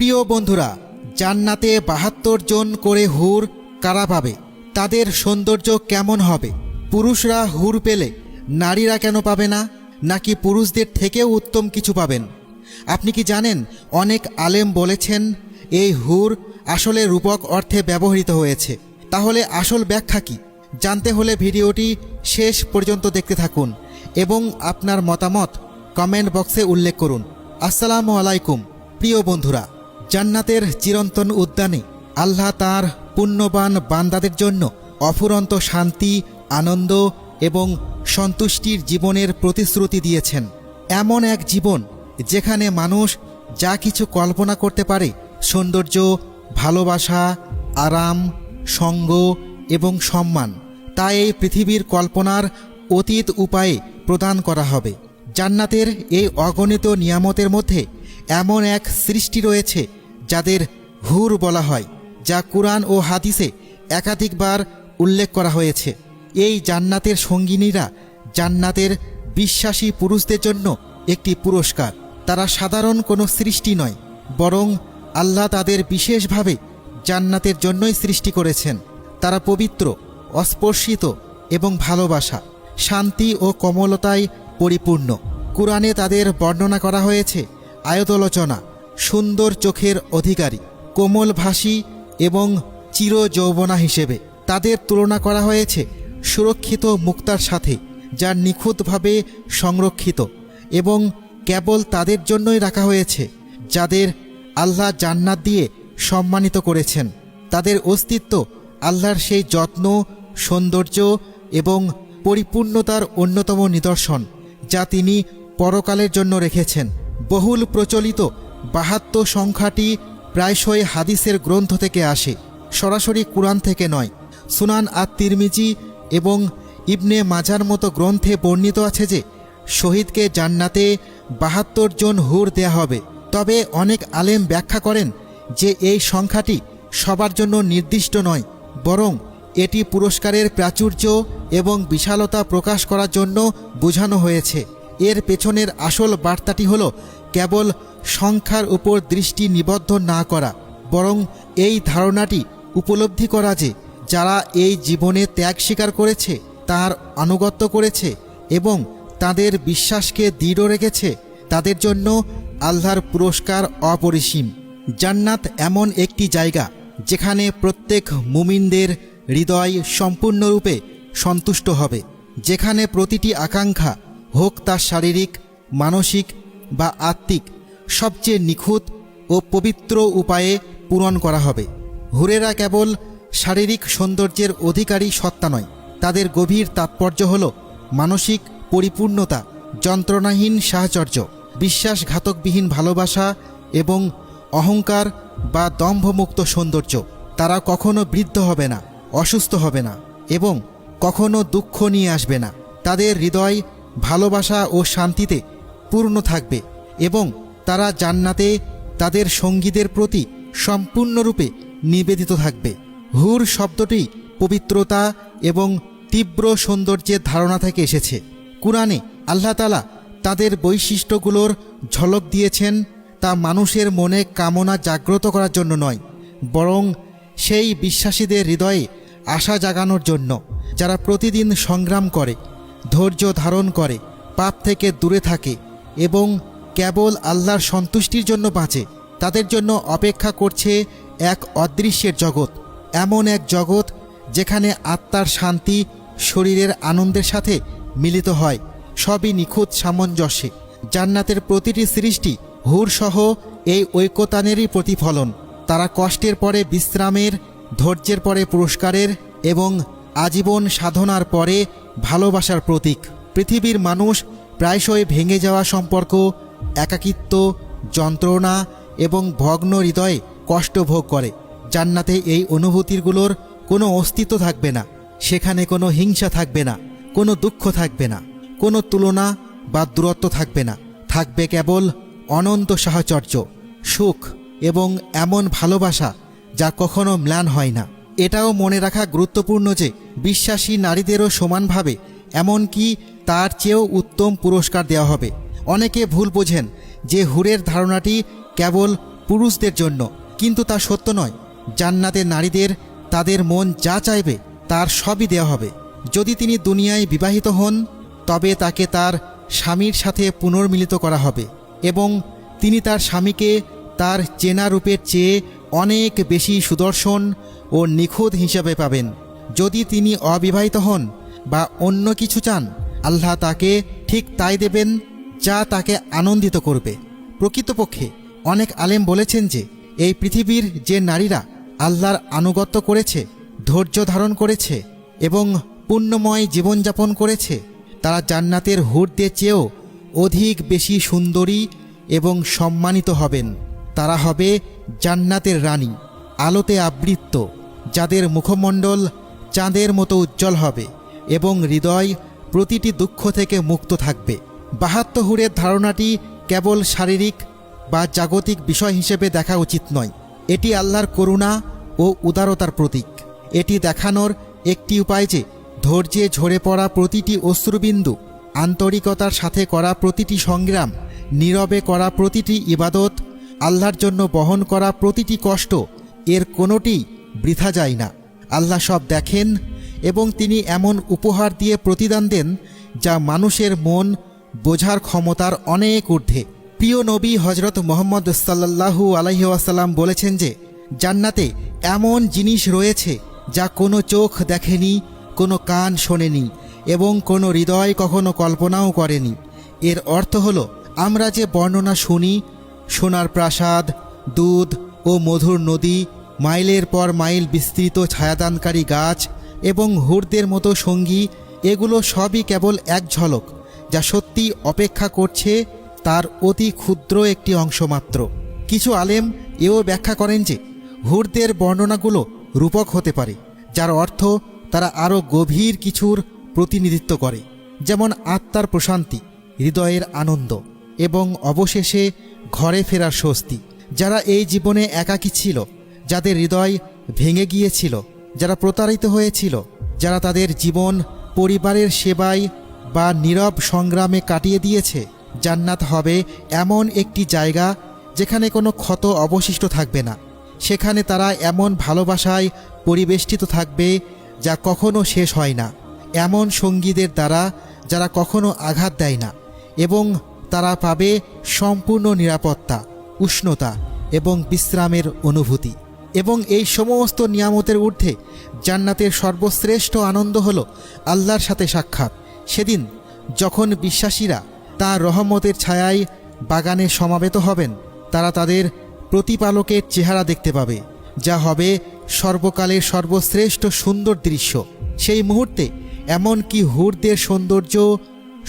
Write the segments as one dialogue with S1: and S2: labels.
S1: প্রিয় বন্ধুরা, জান্নাতে ৭২ জন করে হুর কারা পাবে? তাদের সৌন্দর্য কেমন হবে? পুরুষরা হুর পেলে নারীরা কেন পাবে না? নাকি পুরুষদের থেকেও উত্তম কিছু পাবেন? আপনি কি জানেন, অনেক আলেম বলেছেন এই হুর আসলে রূপক অর্থে ব্যবহৃত হয়েছে। তাহলে আসল ব্যাখ্যা কি? জানতে হলে ভিডিওটি শেষ পর্যন্ত দেখতে থাকুন এবং আপনার মতামত কমেন্ট বক্সে উল্লেখ করুন। আসসালামু আলাইকুম প্রিয় বন্ধুরা, জান্নাতের চিরন্তন উদ্যানে আল্লাহ তাঁর পুণ্যবান বান্দাদের জন্য অফুরন্ত শান্তি, আনন্দ এবং সন্তুষ্টির জীবনের প্রতিশ্রুতি দিয়েছেন। এমন এক জীবন যেখানে মানুষ যা কিছু কল্পনা করতে পারে, সৌন্দর্য, ভালোবাসা, আরাম, সঙ্গ এবং সম্মান, তা এই পৃথিবীর কল্পনার অতীত উপায়ে প্রদান করা হবে। জান্নাতের এই অগণিত নিয়ামতের মধ্যে এমন এক সৃষ্টি রয়েছে যাদের হুর বলা হয়, যা কুরআন ও হাদিসে একাধিকবার উল্লেখ করা হয়েছে। এই জান্নাতের সঙ্গিনীরা জান্নাতের বিশ্বাসী পুরুষদের জন্য একটি পুরস্কার। তারা সাধারণ কোনো সৃষ্টি নয়, বরং আল্লাহ তাদের বিশেষভাবে জান্নাতের জন্যই সৃষ্টি করেছেন। তারা পবিত্র, অস্পর্শিত এবং ভালোবাসা, শান্তি ও কমলতায় পরিপূর্ণ। কুরআনে তাদের বর্ণনা করা হয়েছে আয়তলোচনা, সুন্দর চোখের অধিকারী, কোমলভাষী এবং চিরযৌবনা হিসেবে। তাদের তুলনা করা হয়েছে সুরক্ষিত মুক্তার সাথে, যা নিখুঁতভাবে সংরক্ষিত এবং কেবল তাদের জন্যই রাখা হয়েছে যাদের আল্লাহ জান্নাত দিয়ে সম্মানিত করেছেন। তাদের অস্তিত্ব আল্লাহর সেই যত্ন, সৌন্দর্য এবং পরিপূর্ণতার অন্যতম নিদর্শন, যা তিনি পরকালের জন্য রেখেছেন। বহুল প্রচলিত ৭২ সংখ্যাটি প্রায়শই হাদিসের গ্রন্থ থেকে আসে, সরাসরি কুরআন থেকে নয়। সুনান আত-তিরমিজি এবং ইবনে মাজার মতো গ্রন্থে বর্ণিত আছে যে শহীদকে জান্নাতে ৭২ জন হুর দেয়া হবে। তবে অনেক আলেম ব্যাখ্যা করেন যে এই সংখ্যাটি সবার জন্য নির্দিষ্ট নয়, বরং এটি পুরস্কারের প্রাচুর্য এবং বিশালতা প্রকাশ করার জন্য বোঝানো হয়েছে। এর পেছনের আসল বার্তাটি হল কেবল সংখ্যার উপর দৃষ্টি নিবদ্ধ না করা, বরং এই ধারণাটি উপলব্ধি করা যে যারা এই জীবনে ত্যাগ স্বীকার করেছে, তার আনুগত্য করেছে এবং তাদের বিশ্বাসকে দৃঢ় রেখেছে, তাদের জন্য আল্লাহর পুরস্কার অপরিসীম। জান্নাত এমন একটি জায়গা যেখানে প্রত্যেক মুমিনদের হৃদয় সম্পূর্ণরূপে সন্তুষ্ট হবে, যেখানে প্রতিটি আকাঙ্ক্ষা, হোক তা শারীরিক, মানসিক বা আত্মিক, সবচেয়ে নিখুঁত ও পবিত্র উপায়ে পূরণ করা হবে। হুরেরা কেবল শারীরিক সৌন্দর্যের অধিকারী সত্তা নয়, তাদের গভীর তাৎপর্য হল মানসিক পরিপূর্ণতা, যন্ত্রণাহীন সাহচর্য, বিশ্বাসঘাতকবিহীন ভালোবাসা এবং অহংকার বা দম্ভমুক্ত সৌন্দর্য। তারা কখনো বৃদ্ধ হবে না, অসুস্থ হবে না এবং কখনো দুঃখ নিয়ে আসবে না। তাদের হৃদয় ভালোবাসা ও শান্তিতে পূর্ণ থাকবে এবং তারা জান্নাতে তাদের সঙ্গীদের প্রতি সম্পূর্ণরূপে নিবেদিত থাকবে। হুর শব্দটি পবিত্রতা এবং তীব্র সৌন্দর্যের ধারণা থেকে এসেছে। কুরআনে আল্লাহ তাআলা তাদের বৈশিষ্ট্যগুলোর ঝলক দিয়েছেন, তা মানুষের মনে কামনা জাগ্রত করার জন্য নয়, বরং সেই বিশ্বাসীদের হৃদয়ে আশা জাগানোর জন্য যারা প্রতিদিন সংগ্রাম করে, ধৈর্য ধারণ করে, পাপ থেকে দূরে থাকে এবং কেবল আল্লাহর সন্তুষ্টির জন্য বাঁচে। তাদের জন্য অপেক্ষা করছে এক অদৃশ্যের জগৎ, এমন এক জগৎ যেখানে আত্মার শান্তি শরীরের আনন্দের সাথে মিলিত হয়, সবই নিখুঁত সামঞ্জস্যে। জান্নাতের প্রতিটি সৃষ্টি হুরসহ এই ঐকতানেরই প্রতিফলন। তারা কষ্টের পরে বিশ্রামের, ধৈর্যের পরে পুরস্কারের এবং আজীবন সাধনার পরে ভালোবাসার প্রতীক। পৃথিবীর মানুষ প্রায়শই ভেঙে যাওয়া সম্পর্ক, একাকিত্ব, যন্ত্রণা এবং ভগ্ন হৃদয়ে কষ্ট ভোগ করে। জান্নাতে এই অনুভূতিগুলোর কোনো অস্তিত্ব থাকবে না। সেখানে কোনো হিংসা থাকবে না, কোনো দুঃখ থাকবে না, কোনো তুলনা বা দূরত্ব থাকবে না। থাকবে কেবল অনন্ত সাহচর্য, সুখ এবং এমন ভালোবাসা যা কখনো ম্লান হয় না। এটাও মনে রাখা গুরুত্বপূর্ণ যে বিশ্বাসী নারীদেরও সমানভাবে, এমনকি তার চেয়েও উত্তম পুরস্কার দেওয়া হবে। অনেকে ভুল বোঝেন যে হুরের ধারণাটি কেবল পুরুষদের জন্য, কিন্তু তা সত্য নয়। জান্নাতের নারীদের তাদের মন যা চাইবে তার সবই দেওয়া হবে। যদি তিনি দুনিয়ায় বিবাহিত হন তবে তাকে তার স্বামীর সাথে পুনর্মিলিত করা হবে এবং তিনি তার স্বামীকে তার চেনা রূপের চেয়ে অনেক বেশি সুদর্শন ও নিখুঁত হিসাবে পাবেন। যদি তিনি অবিবাহিত হন বা অন্য কিছু চান, আল্লাহ তাকে ঠিক তাই দেবেন যা তাকে আনন্দিত করবে। প্রকৃতপক্ষে অনেক আলেম বলেছেন যে এই পৃথিবীর যে নারীরা আল্লাহর আনুগত্য করেছে, ধৈর্য ধারণ করেছে এবং পুণ্যময় জীবনযাপন করেছে, তারা জান্নাতের হুরদের চেয়েও অধিক বেশি সুন্দরী এবং সম্মানিত হবেন। তারা হবে জান্নাতের রানী, আলোতে আবৃত, যাদের মুখমণ্ডল চাঁদের মতো উজ্জ্বল হবে এবং হৃদয় প্রতিটি দুঃখ থেকে মুক্ত থাকবে। 72 হুরের ধারণাটি কেবল শারীরিক বা জাগতিক বিষয় হিসেবে দেখা উচিত নয়। এটি আল্লাহর করুণা ও উদারতার প্রতীক। এটি দেখানোর একটি উপায় যে ধৈর্যে ঝরে পড়া প্রতিটি অশ্রুবিন্দু, আন্তরিকতার সাথে করা প্রতিটি সংগ্রাম, নীরবে করা প্রতিটি ইবাদত, আল্লাহর জন্য বহন করা প্রতিটি কষ্ট, এর কোনোটি বৃথা যায় না। আল্লাহ সব দেখেন এবং তিনি এমন উপহার দিয়ে প্রতিদান দেন যা মানুষের মন বোঝার ক্ষমতার অনেক ঊর্ধ্বে। প্রিয় নবী হজরত মুহাম্মদ সাল্লাল্লাহু আলাইহি ওয়াসাল্লাম বলেছেন যে জান্নাতে এমন জিনিস রয়েছে যা কোনো চোখ দেখেনি, কোনো কান শোনেনি এবং কোনো হৃদয় কখনো কল্পনাও করেনি। এর অর্থ হলো, আমরা যে বর্ণনা শুনি, সোনার প্রাসাদ, দুধ ও মধুর নদী, মাইলের পর মাইল বিস্তৃত ছায়াদানকারী গাছ এবং হুরদের মতো সঙ্গী, এগুলো সবই কেবল এক ঝলক, যা সত্যি অপেক্ষা করছে তার অতি ক্ষুদ্র একটি অংশ মাত্র। কিছু আলেম এও ব্যাখ্যা করেন যে হুরদের বর্ণনাগুলো রূপক হতে পারে, যার অর্থ তারা আরও গভীর কিছুর প্রতিনিধিত্ব করে, যেমন আত্মার প্রশান্তি, হৃদয়ের আনন্দ এবং অবশেষে ঘরে ফেরার স্বস্তি। যারা এই জীবনে একাকী ছিল, যাদের হৃদয় ভেঙে গিয়েছিল, যারা প্রতারিত হয়েছিল, যারা তাদের জীবন পরিবারের সেবায় বা নীরব সংগ্রামে কাটিয়ে দিয়েছে, জান্নাত হবে এমন একটি জায়গা যেখানে কোনো ক্ষত অবশিষ্ট থাকবে না। সেখানে তারা এমন ভালোবাসায় পরিবেষ্টিত থাকবে যা কখনো শেষ হয় না, এমন সঙ্গীদের দ্বারা যারা কখনো আঘাত দেয় না, এবং তারা পাবে সম্পূর্ণ নিরাপত্তা, উষ্ণতা এবং বিশ্রামের অনুভূতি। এবং এই সমস্ত নিয়ামতের ঊর্ধ্বে জান্নাতের সর্বশ্রেষ্ঠ আনন্দ হল আল্লাহর সাথে সাক্ষাৎ। সেদিন যখন বিশ্বাসীরা তাঁর রহমতের ছায়ায় বাগানে সমাবেত হবেন, তারা তাদের প্রতিপালকের চেহারা দেখতে পাবে, যা হবে সর্বকালের সর্বশ্রেষ্ঠ সুন্দর দৃশ্য। সেই মুহূর্তে এমনকি হুরদের সৌন্দর্য,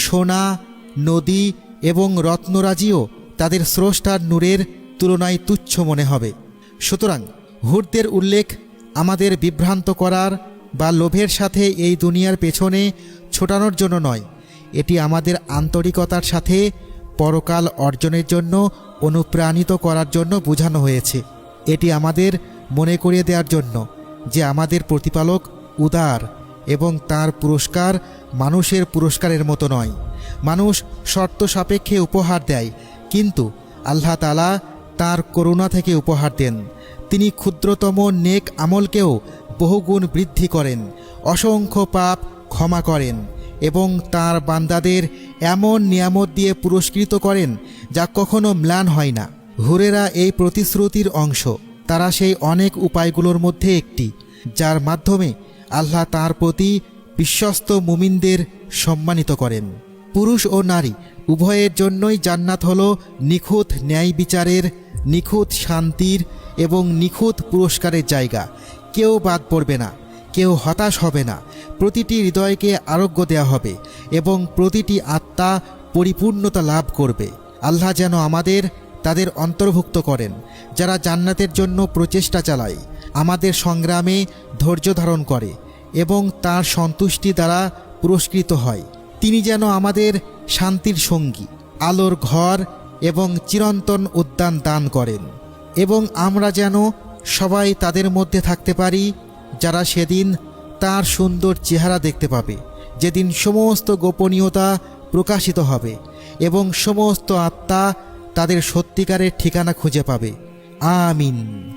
S1: সোনা, নদী এবং রত্নরাজিও তাদের স্রষ্টার নূরের তুলনায় তুচ্ছ মনে হবে। সুতরাং হুরদের উল্লেখ আমাদের বিভ্রান্ত করার বা লোভের সাথে এই দুনিয়ার পেছনে ছোটানোর জন্য নয়, এটি আমাদের আন্তরিকতার সাথে পরকাল অর্জনের জন্য অনুপ্রাণিত করার জন্য বোঝানো হয়েছে। এটি আমাদের মনে করিয়ে দেওয়ার জন্য যে আমাদের প্রতিপালক উদার এবং তার পুরস্কার মানুষের পুরস্কারের মতো নয়। মানুষ শর্ত সাপেক্ষে উপহার দেয়, কিন্তু আল্লাহ তাআলা তার করুণা থেকে উপহার দেন। তিনি ক্ষুদ্রতম নেক আমলকেও বহুগুণ বৃদ্ধি করেন, অসংখ্য পাপ ক্ষমা করেন এবং তার বান্দাদের এমন নিয়ামত দিয়ে পুরস্কৃত করেন যা কখনো ম্লান হয় না। হুরেরা এই প্রতিশ্রুতির অংশ। তারা সেই অনেক উপায়গুলোর মধ্যে একটি যার মাধ্যমে আল্লাহ তাঁর প্রতি বিশ্বস্ত মুমিনদের সম্মানিত করেন। পুরুষ ও নারী উভয়ের জন্যই জান্নাত হল নিখুঁত ন্যায় বিচারের, নিখুঁত শান্তির এবং নিখুঁত পুরস্কারের জায়গা। কেউ বাদ পড়বে না, কেউ হতাশ হবে না। প্রতিটি হৃদয়কে আরোগ্য দেওয়া হবে এবং প্রতিটি আত্মা পরিপূর্ণতা লাভ করবে। আল্লাহ যেন আমাদের তাদের অন্তর্ভুক্ত করেন যারা জান্নাতের জন্য প্রচেষ্টা চালায়, আমাদের সংগ্রামে ধৈর্য ধারণ করে এবং তার সন্তুষ্টি দ্বারা পুরস্কৃত হয়। তিনি যেন আমাদের শান্তির সঙ্গী, আলোর ঘর এবং চিরন্তন উদ্যান দান করেন, এবং আমরা যেন সবাই তাদের মধ্যে থাকতে পারি যারা সেদিন তার সুন্দর চেহারা দেখতে পাবে, যেদিন সমস্ত গোপনীয়তা প্রকাশিত হবে এবং সমস্ত আত্মা তাদের সত্যিকারের ঠিকানা খুঁজে পাবে। আমিন।